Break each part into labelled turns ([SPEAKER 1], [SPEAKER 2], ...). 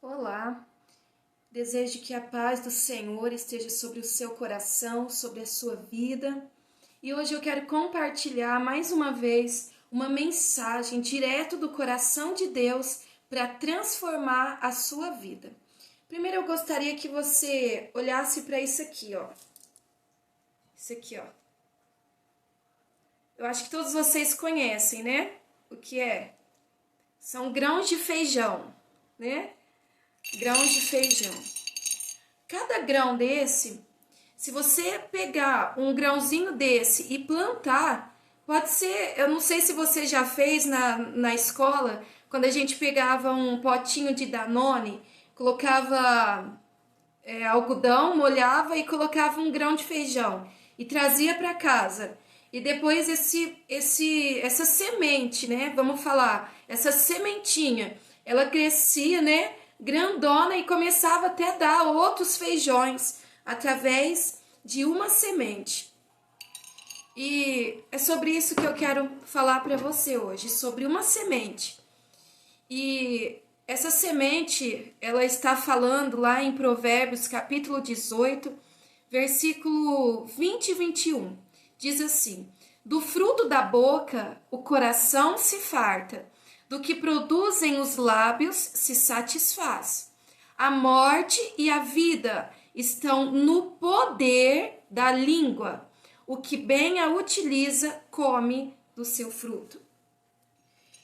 [SPEAKER 1] Olá, desejo que a paz do Senhor esteja sobre o seu coração, sobre a sua vida. E hoje eu quero compartilhar mais uma vez uma mensagem direto do coração de Deus para transformar a sua vida. Primeiro eu gostaria que você olhasse para isso aqui, ó. Isso aqui, ó. Eu acho que todos vocês conhecem, né? O que é? São grãos de feijão, né? Grãos de feijão. Cada grão desse, se você pegar um grãozinho desse e plantar, pode ser, eu não sei se você já fez na escola, quando a gente pegava um potinho de Danone, colocava algodão, molhava e colocava um grão de feijão e trazia para casa. E depois essa semente, né? Vamos falar, essa sementinha, ela crescia, né? Grandona e começava até a dar outros feijões através de uma semente. E é sobre isso que eu quero falar para você hoje, sobre uma semente. E essa semente, ela está falando lá em Provérbios, capítulo 18, versículo 20 e 21. Diz assim: do fruto da boca o coração se farta, do que produzem os lábios se satisfaz. A morte e a vida estão no poder da língua. O que bem a utiliza, come do seu fruto.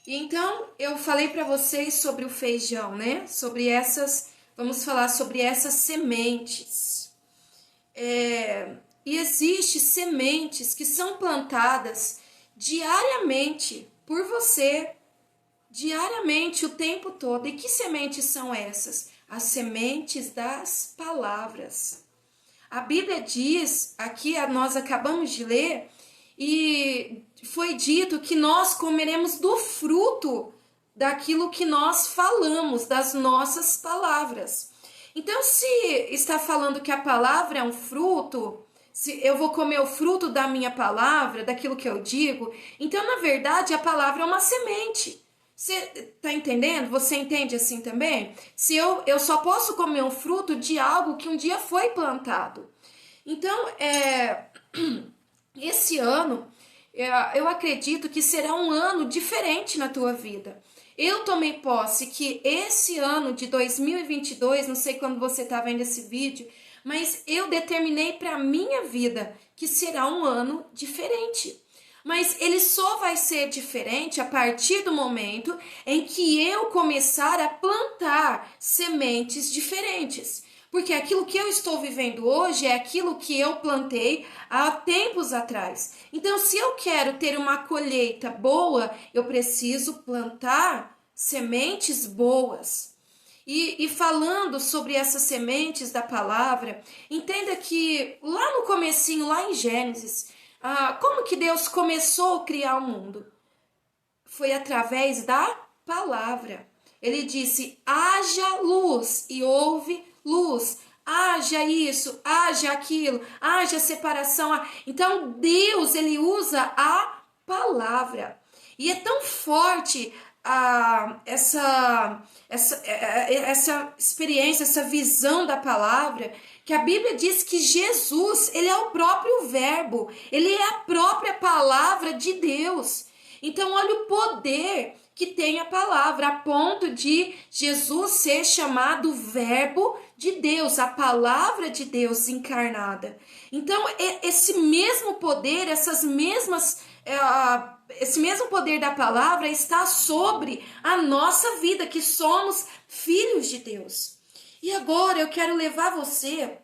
[SPEAKER 1] E então, eu falei para vocês sobre o feijão, né? Vamos falar sobre essas sementes. E existem sementes que são plantadas diariamente por você, diariamente, o tempo todo. E que sementes são essas? As sementes das palavras. A Bíblia diz, aqui nós acabamos de ler, e foi dito que nós comeremos do fruto daquilo que nós falamos, das nossas palavras. Então, se está falando que a palavra é um fruto, se eu vou comer o fruto da minha palavra, daquilo que eu digo, então, na verdade, a palavra é uma semente. Você tá entendendo? Você entende assim também? Se eu só posso comer um fruto de algo que um dia foi plantado. Então, esse ano, eu acredito que será um ano diferente na tua vida. Eu tomei posse que esse ano de 2022, não sei quando você está vendo esse vídeo, mas eu determinei para a minha vida que será um ano diferente. Mas ele só vai ser diferente a partir do momento em que eu começar a plantar sementes diferentes. Porque aquilo que eu estou vivendo hoje é aquilo que eu plantei há tempos atrás. Então, se eu quero ter uma colheita boa, eu preciso plantar sementes boas. E falando sobre essas sementes da palavra, entenda que lá no comecinho, lá em Gênesis, como que Deus começou a criar o mundo? Foi através da palavra. Ele disse: haja luz, e houve luz. Haja isso, haja aquilo, haja separação. Então Deus, ele usa a palavra. E é tão forte essa experiência, essa visão da palavra, que a Bíblia diz que Jesus, ele é o próprio verbo, ele é a própria palavra de Deus. Então olha o poder que tem a palavra, a ponto de Jesus ser chamado verbo de Deus, a palavra de Deus encarnada. Então esse mesmo poder, esse mesmo poder da palavra está sobre a nossa vida, que somos filhos de Deus. E agora eu quero levar você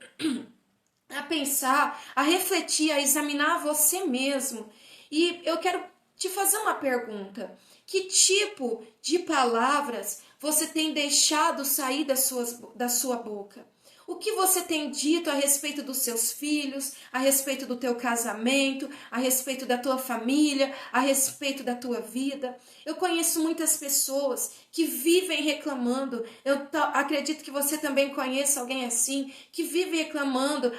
[SPEAKER 1] a pensar, a refletir, a examinar você mesmo. E eu quero te fazer uma pergunta. Que tipo de palavras você tem deixado sair da sua boca? O que você tem dito a respeito dos seus filhos, a respeito do teu casamento, a respeito da tua família, a respeito da tua vida? Eu conheço muitas pessoas que vivem reclamando. Acredito que você também conheça alguém assim, que vive reclamando,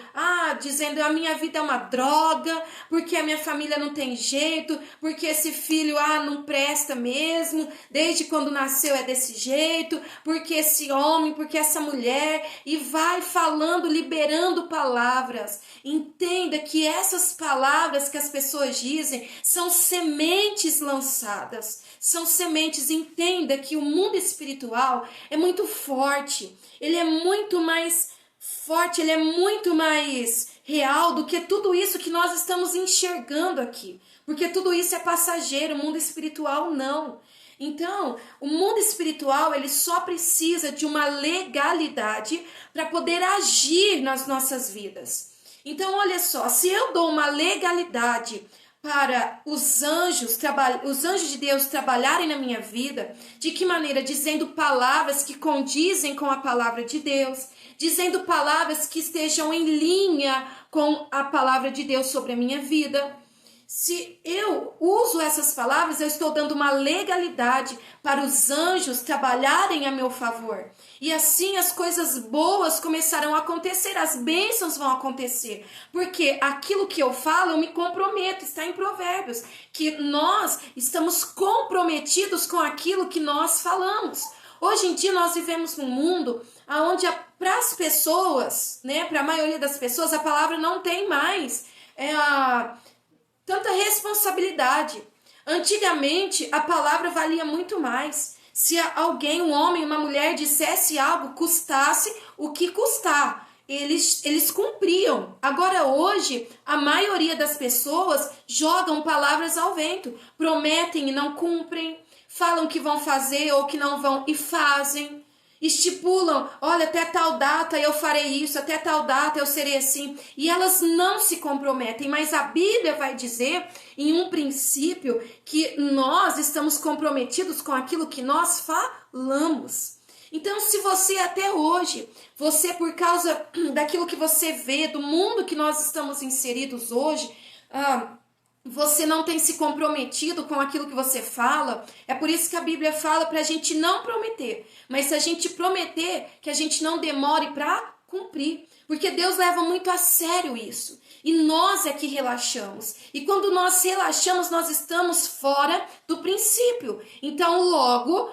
[SPEAKER 1] dizendo a minha vida é uma droga, porque a minha família não tem jeito, porque esse filho não presta mesmo, desde quando nasceu é desse jeito, porque esse homem, porque essa mulher, e vai falando, liberando palavras. Entenda que essas palavras que as pessoas dizem são sementes lançadas, são sementes. Entenda que o mundo espiritual é muito forte, ele é muito mais forte, ele é muito mais real do que tudo isso que nós estamos enxergando aqui, porque tudo isso é passageiro, o mundo espiritual não. Então, o mundo espiritual, ele só precisa de uma legalidade para poder agir nas nossas vidas. Então, olha só, se eu dou uma legalidade para os anjos de Deus trabalharem na minha vida, de que maneira? Dizendo palavras que condizem com a palavra de Deus, dizendo palavras que estejam em linha com a palavra de Deus sobre a minha vida. Se eu uso essas palavras, eu estou dando uma legalidade para os anjos trabalharem a meu favor. E assim as coisas boas começarão a acontecer, as bênçãos vão acontecer. Porque aquilo que eu falo, eu me comprometo, está em Provérbios, que nós estamos comprometidos com aquilo que nós falamos. Hoje em dia nós vivemos num mundo onde para as pessoas, para a maioria das pessoas, a palavra não tem mais tanta responsabilidade. Antigamente, a palavra valia muito mais. Se alguém, um homem, uma mulher, dissesse algo, custasse o que custar, eles cumpriam. Agora, hoje, a maioria das pessoas jogam palavras ao vento, prometem e não cumprem, falam que vão fazer ou que não vão e fazem. Estipulam, olha, até tal data eu farei isso, até tal data eu serei assim. E elas não se comprometem, mas a Bíblia vai dizer, em um princípio, que nós estamos comprometidos com aquilo que nós falamos. Então, se você até hoje, você por causa daquilo que você vê, do mundo que nós estamos inseridos hoje, você não tem se comprometido com aquilo que você fala, é por isso que a Bíblia fala para a gente não prometer. Mas se a gente prometer, que a gente não demore para cumprir. Porque Deus leva muito a sério isso. E nós é que relaxamos. E quando nós relaxamos, nós estamos fora do princípio. Então, logo,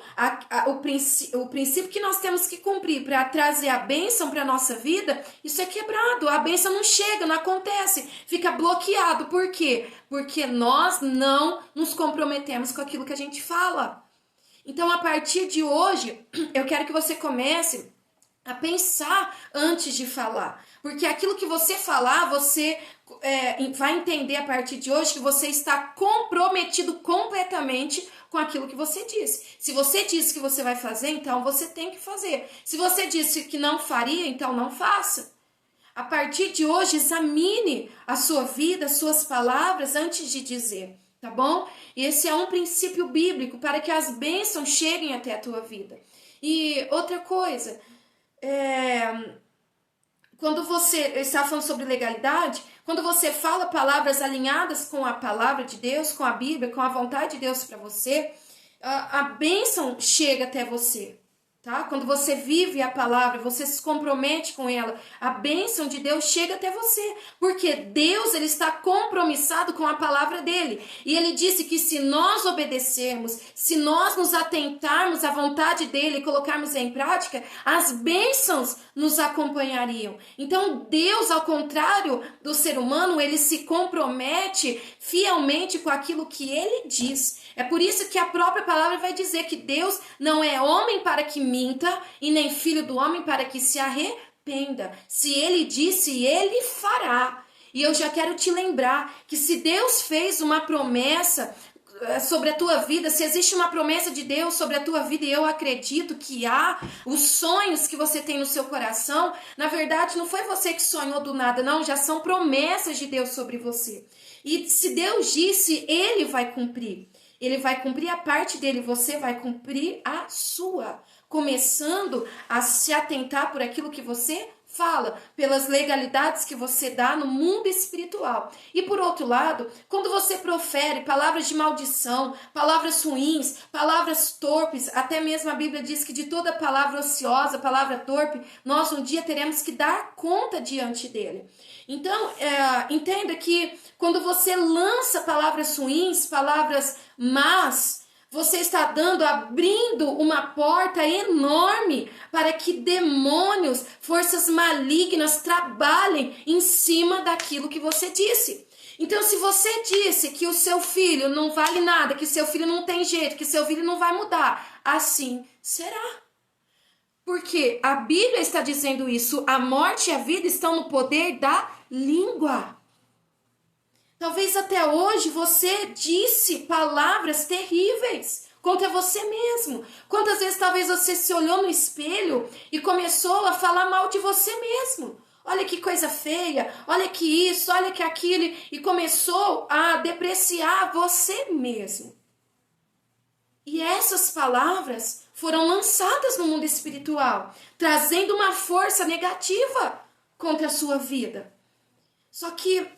[SPEAKER 1] o princípio que nós temos que cumprir para trazer a bênção para a nossa vida, isso é quebrado. A bênção não chega, não acontece. Fica bloqueado. Por quê? Porque nós não nos comprometemos com aquilo que a gente fala. Então, a partir de hoje, eu quero que você comece a pensar antes de falar. Porque aquilo que você falar, você vai entender a partir de hoje que você está comprometido completamente com aquilo que você disse. Se você disse que você vai fazer, então você tem que fazer. Se você disse que não faria, então não faça. A partir de hoje, examine a sua vida, as suas palavras antes de dizer, tá bom? E esse é um princípio bíblico para que as bênçãos cheguem até a tua vida. E outra coisa, quando você está falando sobre legalidade, quando você fala palavras alinhadas com a palavra de Deus, com a Bíblia, com a vontade de Deus para você, a bênção chega até você, tá? Quando você vive a palavra, você se compromete com ela, a bênção de Deus chega até você, porque Deus, ele está compromissado com a palavra dele, e ele disse que se nós obedecermos, se nós nos atentarmos à vontade dele e colocarmos em prática, as bênçãos nos acompanhariam. Então Deus, ao contrário do ser humano, ele se compromete fielmente com aquilo que ele diz. É por isso que a própria palavra vai dizer que Deus não é homem para que minta e nem filho do homem para que se arrependa. Se ele disse, ele fará. E eu já quero te lembrar que se Deus fez uma promessa sobre a tua vida, se existe uma promessa de Deus sobre a tua vida, e eu acredito que há, os sonhos que você tem no seu coração, na verdade não foi você que sonhou do nada, não, já são promessas de Deus sobre você. E se Deus disse, ele vai cumprir. Ele vai cumprir a parte dele, você vai cumprir a sua, começando a se atentar por aquilo que você Fala pelas legalidades que você dá no mundo espiritual. E por outro lado, quando você profere palavras de maldição, palavras ruins, palavras torpes, até mesmo a Bíblia diz que de toda palavra ociosa, palavra torpe, nós um dia teremos que dar conta diante dele. Então, entenda que quando você lança palavras ruins, palavras más, você está abrindo uma porta enorme para que demônios, forças malignas trabalhem em cima daquilo que você disse. Então, se você disse que o seu filho não vale nada, que seu filho não tem jeito, que seu filho não vai mudar, assim será. Porque a Bíblia está dizendo isso, a morte e a vida estão no poder da língua. Talvez até hoje você disse palavras terríveis contra você mesmo. Quantas vezes talvez você se olhou no espelho e começou a falar mal de você mesmo. Olha que coisa feia, olha que isso, olha que aquilo, e começou a depreciar você mesmo. E essas palavras foram lançadas no mundo espiritual, trazendo uma força negativa contra a sua vida. Só que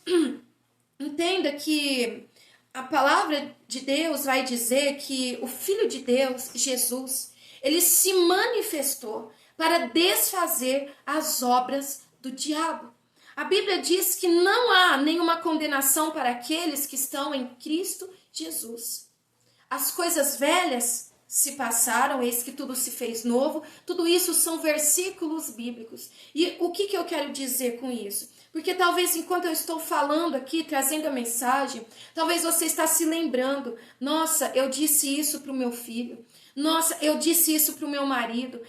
[SPEAKER 1] entenda que a palavra de Deus vai dizer que o Filho de Deus, Jesus, ele se manifestou para desfazer as obras do diabo. A Bíblia diz que não há nenhuma condenação para aqueles que estão em Cristo Jesus. As coisas velhas se passaram, eis que tudo se fez novo. Tudo isso são versículos bíblicos. E o que eu quero dizer com isso? Porque talvez enquanto eu estou falando aqui, trazendo a mensagem, talvez você está se lembrando, nossa, eu disse isso para o meu filho. Nossa, eu disse isso para o meu marido.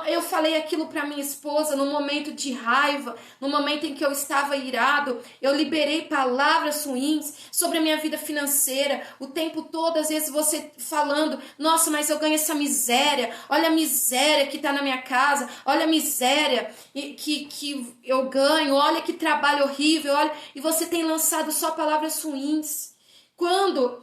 [SPEAKER 1] Eu falei aquilo para minha esposa no momento de raiva, no momento em que eu estava irado. Eu liberei palavras ruins sobre a minha vida financeira. O tempo todo, às vezes, você falando, nossa, mas eu ganho essa miséria. Olha a miséria que está na minha casa. Olha a miséria que eu ganho. Olha que trabalho horrível. Olha, e você tem lançado só palavras ruins. Quando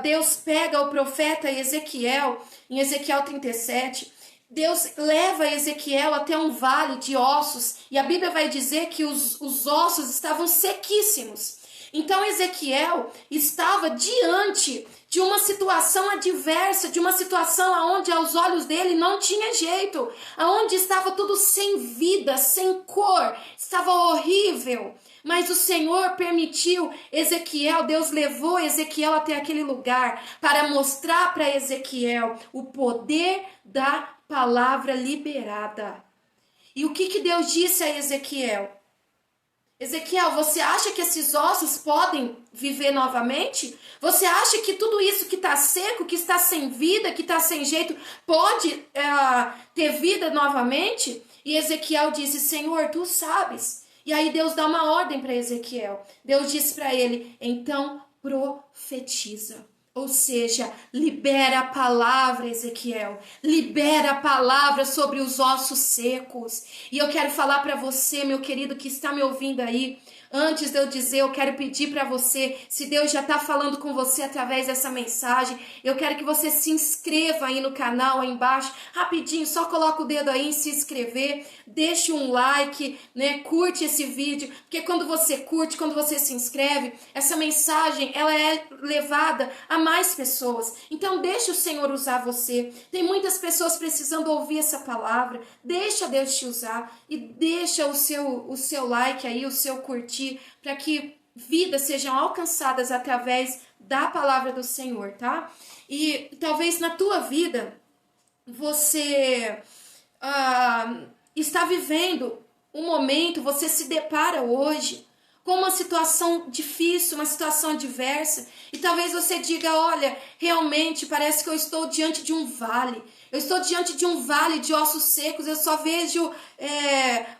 [SPEAKER 1] Deus pega o profeta Ezequiel, em Ezequiel 37, Deus leva Ezequiel até um vale de ossos, e a Bíblia vai dizer que os ossos estavam sequíssimos. Então Ezequiel estava diante de uma situação adversa, de uma situação onde aos olhos dele não tinha jeito, onde estava tudo sem vida, sem cor, estava horrível. Mas o Senhor permitiu Ezequiel, Deus levou Ezequiel até aquele lugar para mostrar para Ezequiel o poder da palavra liberada. E o que Deus disse a Ezequiel? Ezequiel, você acha que esses ossos podem viver novamente? Você acha que tudo isso que está seco, que está sem vida, que está sem jeito, pode ter vida novamente? E Ezequiel disse, Senhor, tu sabes. E aí Deus dá uma ordem para Ezequiel. Deus disse para ele, então profetiza. Ou seja, libera a palavra, Ezequiel. Libera a palavra sobre os ossos secos. E eu quero falar para você, meu querido, que está me ouvindo aí. Antes de eu dizer, eu quero pedir para você, se Deus já está falando com você através dessa mensagem, eu quero que você se inscreva aí no canal, aí embaixo, rapidinho, só coloca o dedo aí em se inscrever, deixe um like, né, curte esse vídeo, porque quando você curte, quando você se inscreve, essa mensagem, ela é levada a mais pessoas. Então, deixa o Senhor usar você. Tem muitas pessoas precisando ouvir essa palavra. Deixa Deus te usar e deixa o seu like aí, o seu curtir, para que vidas sejam alcançadas através da palavra do Senhor, tá? E talvez na tua vida você está vivendo um momento, você se depara hoje com uma situação difícil, uma situação adversa, e talvez você diga, olha, realmente parece que eu estou diante de um vale. Eu estou diante de um vale de ossos secos, eu só vejo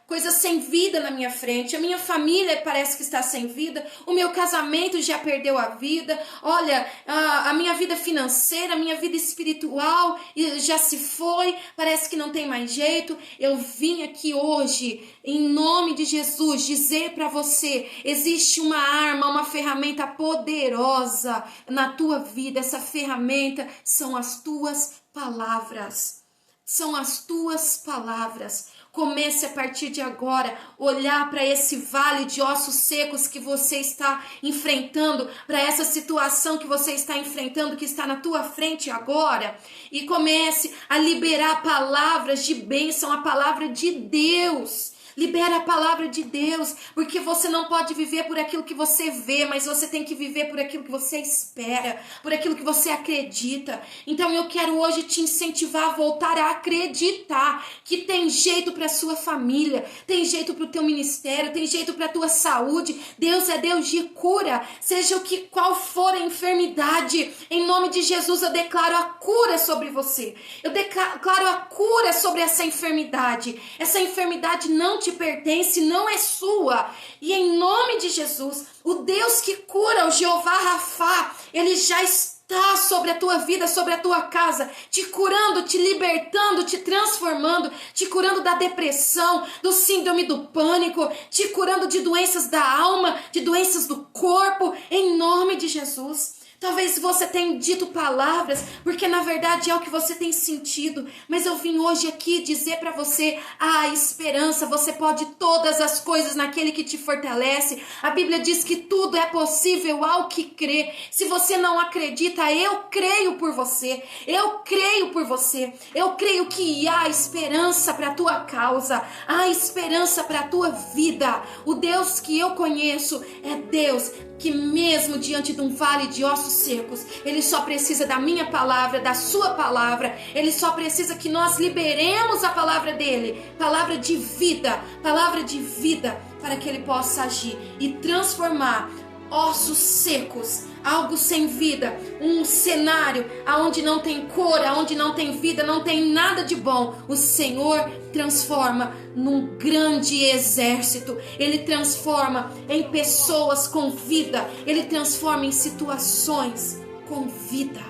[SPEAKER 1] coisas sem vida na minha frente. A minha família parece que está sem vida, o meu casamento já perdeu a vida, olha, a minha vida financeira, a minha vida espiritual já se foi, parece que não tem mais jeito. Eu vim aqui hoje, em nome de Jesus, dizer para você, existe uma arma, uma ferramenta poderosa na tua vida. Essa ferramenta são as tuas palavras. São as tuas palavras. Comece a partir de agora olhar para esse vale de ossos secos que você está enfrentando, para essa situação que você está enfrentando, que está na tua frente agora, e comece a liberar palavras de bênção, a palavra de Deus. Libera a palavra de Deus, porque você não pode viver por aquilo que você vê, mas você tem que viver por aquilo que você espera, por aquilo que você acredita. Então eu quero hoje te incentivar a voltar a acreditar que tem jeito para sua família, tem jeito para o teu ministério, tem jeito para a tua saúde. Deus é Deus de cura, seja qual for a enfermidade. Em nome de Jesus eu declaro a cura sobre você. Eu declaro a cura sobre essa enfermidade. Essa enfermidade não te pertence, não é sua. E em nome de Jesus, o Deus que cura, o Jeová Rafá, ele já está sobre a tua vida, sobre a tua casa, te curando, te libertando, te transformando, te curando da depressão, do síndrome do pânico, te curando de doenças da alma, de doenças do corpo, em nome de Jesus. Talvez você tenha dito palavras, porque na verdade é o que você tem sentido. Mas eu vim hoje aqui dizer para você, a esperança, você pode todas as coisas naquele que te fortalece. A Bíblia diz que tudo é possível ao que crê. Se você não acredita, eu creio por você. Eu creio por você. Eu creio que há esperança para a tua causa. Há esperança para a tua vida. O Deus que eu conheço é Deus que mesmo diante de um vale de ossos secos, ele só precisa da minha palavra, da sua palavra. Ele só precisa que nós liberemos a palavra dele, palavra de vida, para que ele possa agir e transformar ossos secos, algo sem vida, um cenário aonde não tem cor, aonde não tem vida, não tem nada de bom. O Senhor transforma num grande exército. Ele transforma em pessoas com vida. Ele transforma em situações com vida.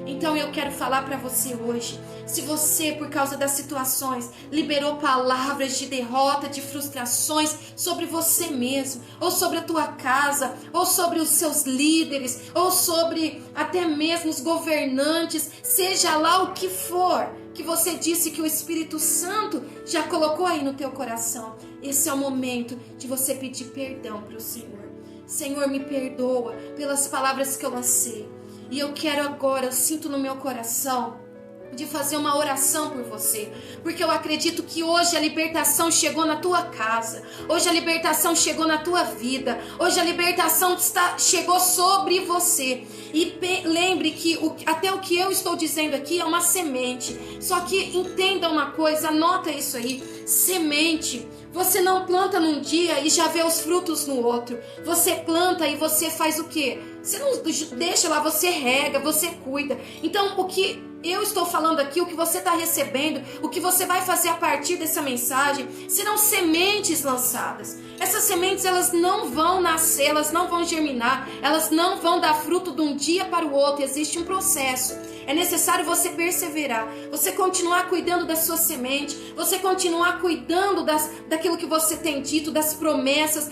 [SPEAKER 1] Então eu quero falar para você hoje, se você, por causa das situações, liberou palavras de derrota, de frustrações sobre você mesmo, ou sobre a tua casa, ou sobre os seus líderes, ou sobre até mesmo os governantes, seja lá o que for, que você disse que o Espírito Santo já colocou aí no teu coração, esse é o momento de você pedir perdão para o Senhor. Senhor, me perdoa pelas palavras que eu lancei. E eu quero agora, eu sinto no meu coração de fazer uma oração por você, porque eu acredito que hoje a libertação chegou na tua casa, hoje a libertação chegou na tua vida, hoje a libertação chegou sobre você. E lembre que até o que eu estou dizendo aqui é uma semente, só que entenda uma coisa, anota isso aí, semente. Você não planta num dia e já vê os frutos no outro. Você planta e você faz o quê? Você não deixa lá, você rega, você cuida. Então, o que eu estou falando aqui, o que você está recebendo, o que você vai fazer a partir dessa mensagem, serão sementes lançadas. Essas sementes, elas não vão nascer, elas não vão germinar, elas não vão dar fruto de um dia para o outro. Existe um processo. É necessário você perseverar, você continuar cuidando da sua semente, você continuar cuidando daquilo que você tem dito, das promessas,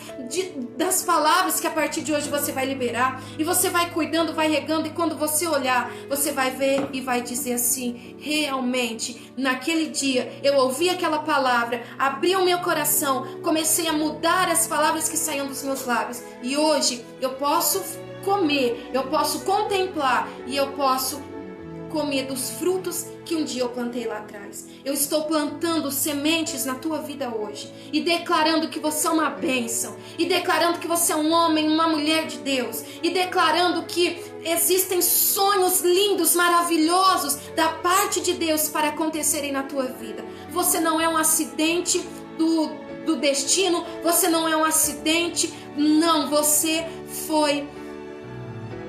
[SPEAKER 1] das palavras que a partir de hoje você vai liberar. E você vai cuidando, vai regando, e quando você olhar, você vai ver e vai dizer assim: realmente, naquele dia eu ouvi aquela palavra, abri o meu coração, comecei a mudar as palavras que saíam dos meus lábios. E hoje eu posso comer, eu posso contemplar e eu posso comer dos frutos que um dia eu plantei lá atrás. Eu estou plantando sementes na tua vida hoje e declarando que você é uma bênção, e declarando que você é um homem, uma mulher de Deus, e declarando que existem sonhos lindos, maravilhosos da parte de Deus para acontecerem na tua vida. Você não é um acidente do destino, você não é um acidente, não, você foi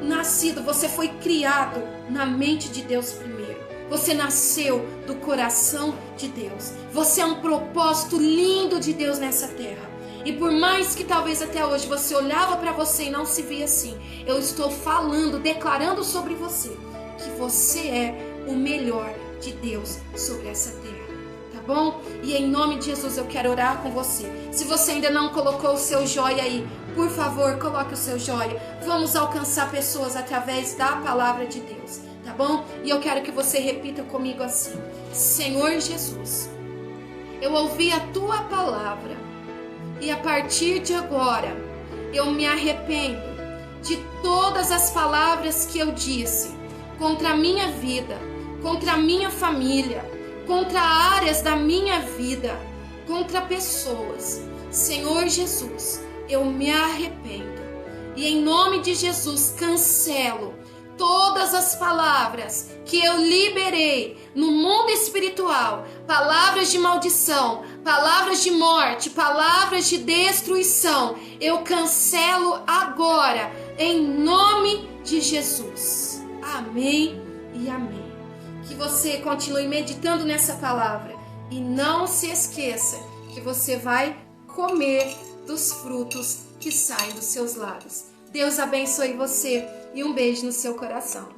[SPEAKER 1] nascido, você foi criado na mente de Deus primeiro. Você nasceu do coração de Deus. Você é um propósito lindo de Deus nessa terra. E por mais que talvez até hoje você olhava para você e não se via assim, eu estou falando, declarando sobre você que você é o melhor de Deus sobre essa terra. Tá bom? E em nome de Jesus eu quero orar com você. Se você ainda não colocou o seu joia aí, por favor, coloque o seu joia. Vamos alcançar pessoas através da palavra de Deus, tá bom? E eu quero que você repita comigo assim: Senhor Jesus, eu ouvi a tua palavra e a partir de agora eu me arrependo de todas as palavras que eu disse contra a minha vida, contra a minha família, contra áreas da minha vida, contra pessoas. Senhor Jesus, eu me arrependo e em nome de Jesus cancelo todas as palavras que eu liberei no mundo espiritual, palavras de maldição, palavras de morte, palavras de destruição, eu cancelo agora, em nome de Jesus. Amém e amém. Que você continue meditando nessa palavra e não se esqueça que você vai comer dos frutos que saem dos seus lábios. Deus abençoe você e um beijo no seu coração.